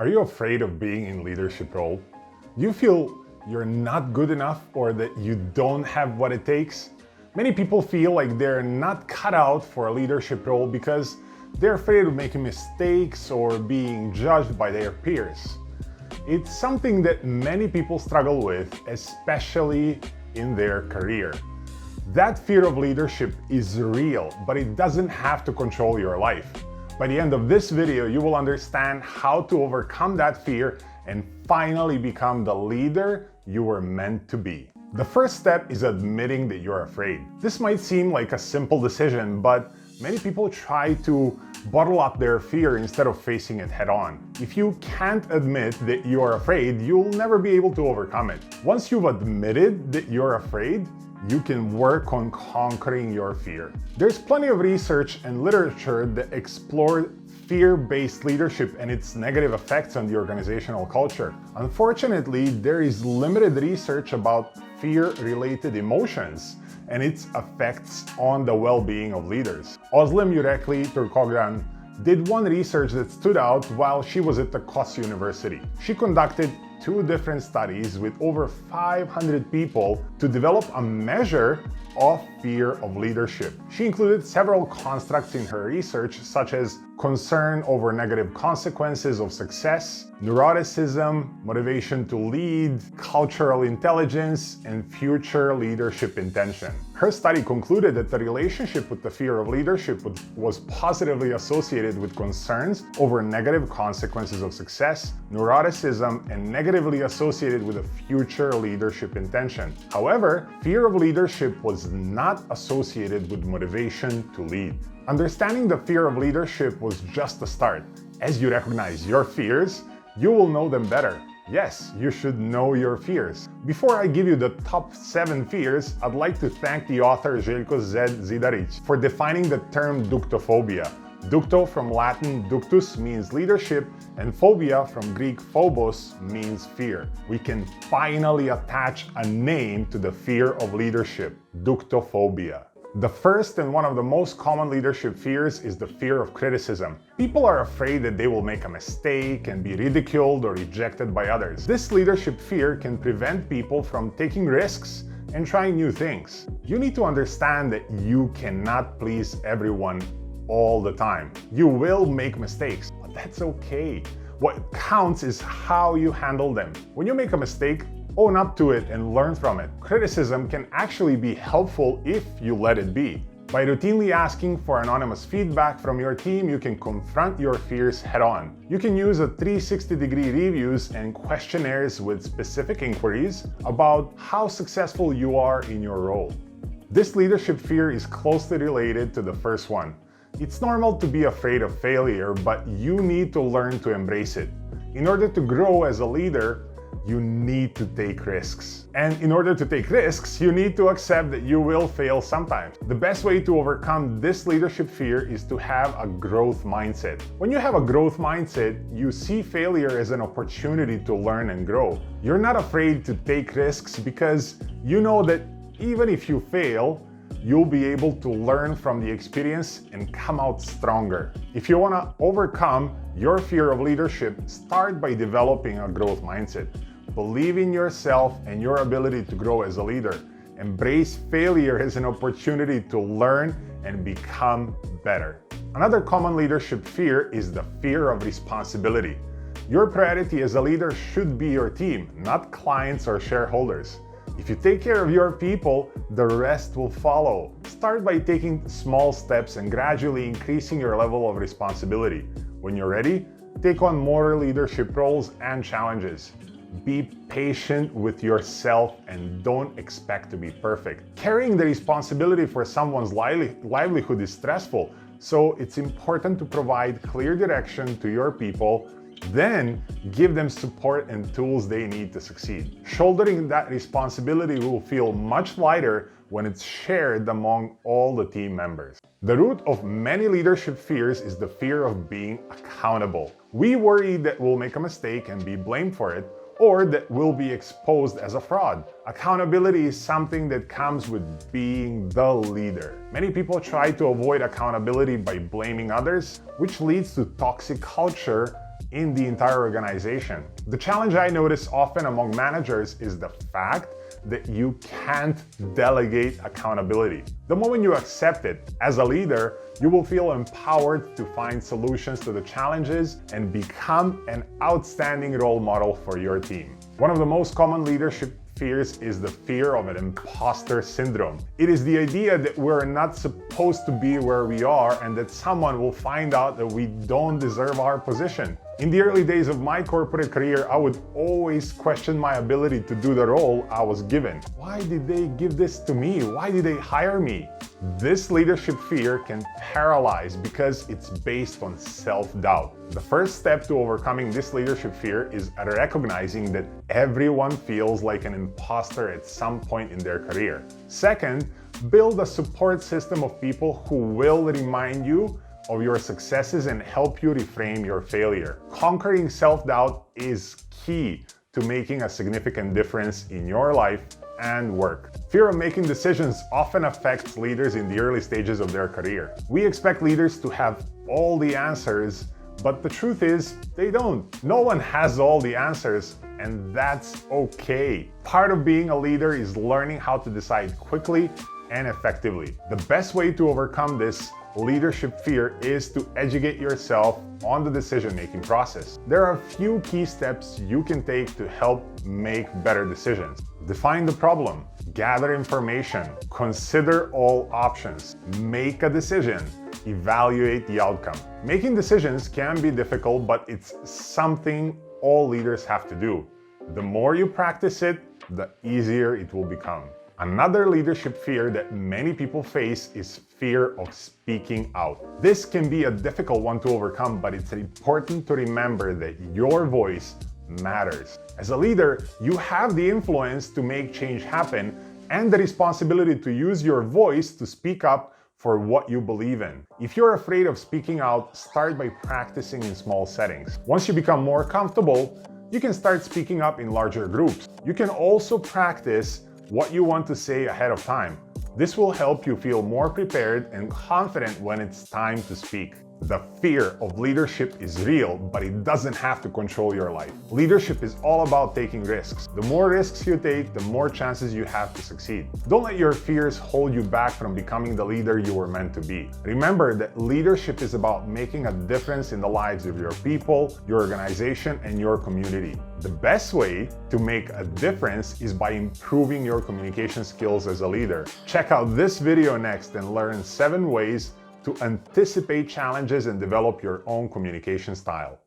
Are you afraid of being in leadership role? Do you feel you're not good enough or that you don't have what it takes? Many people feel like they're not cut out for a leadership role because they're afraid of making mistakes or being judged by their peers. It's something that many people struggle with, especially in their career. That fear of leadership is real, but it doesn't have to control your life. By the end of this video, you will understand how to overcome that fear and finally become the leader you were meant to be. The first step is admitting that you're afraid. This might seem like a simple decision, but many people try to bottle up their fear instead of facing it head on. If you can't admit that you are afraid, you'll never be able to overcome it. Once you've admitted that you're afraid, you can work on conquering your fear. There's plenty of research and literature that explore fear-based leadership and its negative effects on the organizational culture. Unfortunately, there is limited research about fear-related emotions and its effects on the well-being of leaders. Özlem Yürekli Türkoğan did one research that stood out while she was at the Koç University. She conducted 2 different studies with over 500 people to develop a measure of fear of leadership. She included several constructs in her research, such as concern over negative consequences of success, neuroticism, motivation to lead, cultural intelligence, and future leadership intention. Her study concluded that the relationship with the fear of leadership was positively associated with concerns over negative consequences of success, neuroticism, and negatively associated with a future leadership intention. However, fear of leadership was not associated with motivation to lead. Understanding the fear of leadership was just the start. As you recognize your fears, you will know them better. Yes, you should know your fears. Before I give you the top 7 fears, I'd like to thank the author Željko Z. Zidarić for defining the term ductophobia. Ducto from Latin ductus means leadership, and phobia from Greek phobos means fear. We can finally attach a name to the fear of leadership, ductophobia. The first and one of the most common leadership fears is the fear of criticism. People are afraid that they will make a mistake and be ridiculed or rejected by others. This leadership fear can prevent people from taking risks and trying new things. You need to understand that you cannot please everyone all the time. You will make mistakes, but that's okay. What counts is how you handle them. When you make a mistake, own up to it and learn from it. Criticism can actually be helpful if you let it be. By routinely asking for anonymous feedback from your team, you can confront your fears head on. You can use a 360-degree reviews and questionnaires with specific inquiries about how successful you are in your role. This leadership fear is closely related to the first one. It's normal to be afraid of failure, but you need to learn to embrace it. In order to grow as a leader, you need to take risks. And in order to take risks, you need to accept that you will fail sometimes. The best way to overcome this leadership fear is to have a growth mindset. When you have a growth mindset, you see failure as an opportunity to learn and grow. You're not afraid to take risks because you know that even if you fail, you'll be able to learn from the experience and come out stronger. If you want to overcome your fear of leadership, start by developing a growth mindset. Believe in yourself and your ability to grow as a leader. Embrace failure as an opportunity to learn and become better. Another common leadership fear is the fear of responsibility. Your priority as a leader should be your team, not clients or shareholders. If you take care of your people, the rest will follow. Start by taking small steps and gradually increasing your level of responsibility. When you're ready, take on more leadership roles and challenges. Be patient with yourself and don't expect to be perfect. Carrying the responsibility for someone's livelihood is stressful, so it's important to provide clear direction to your people. Then give them support and tools they need to succeed. Shouldering that responsibility will feel much lighter when it's shared among all the team members. The root of many leadership fears is the fear of being accountable. We worry that we'll make a mistake and be blamed for it, or that we'll be exposed as a fraud. Accountability is something that comes with being the leader. Many people try to avoid accountability by blaming others, which leads to toxic culture in the entire organization. The challenge I notice often among managers is the fact that you can't delegate accountability. The moment you accept it as a leader, you will feel empowered to find solutions to the challenges and become an outstanding role model for your team. One of the most common leadership fears is the fear of an imposter syndrome. It is the idea that we're not supposed to be where we are and that someone will find out that we don't deserve our position. In the early days of my corporate career, I would always question my ability to do the role I was given. Why did they give this to me? Why did they hire me? This leadership fear can paralyze because it's based on self-doubt. The first step to overcoming this leadership fear is recognizing that everyone feels like an imposter at some point in their career. Second, build a support system of people who will remind you of your successes and help you reframe your failure. Conquering self-doubt is key to making a significant difference in your life and work. Fear of making decisions often affects leaders in the early stages of their career. We expect leaders to have all the answers, but the truth is, they don't. No one has all the answers, and that's okay. Part of being a leader is learning how to decide quickly and effectively. The best way to overcome this leadership fear is to educate yourself on the decision-making process. There are a few key steps you can take to help make better decisions. Define the problem, gather information, consider all options, make a decision, evaluate the outcome. Making decisions can be difficult, but it's something all leaders have to do. The more you practice it, the easier it will become. Another leadership fear that many people face is fear of speaking out. This can be a difficult one to overcome, but it's important to remember that your voice matters. As a leader, you have the influence to make change happen and the responsibility to use your voice to speak up for what you believe in. If you're afraid of speaking out, start by practicing in small settings. Once you become more comfortable, you can start speaking up in larger groups. You can also practice what you want to say ahead of time. This will help you feel more prepared and confident when it's time to speak. The fear of leadership is real, but it doesn't have to control your life. Leadership is all about taking risks. The more risks you take, the more chances you have to succeed. Don't let your fears hold you back from becoming the leader you were meant to be. Remember that leadership is about making a difference in the lives of your people, your organization, and your community. The best way to make a difference is by improving your communication skills as a leader. Check out this video next and learn 7 ways to anticipate challenges and develop your own communication style.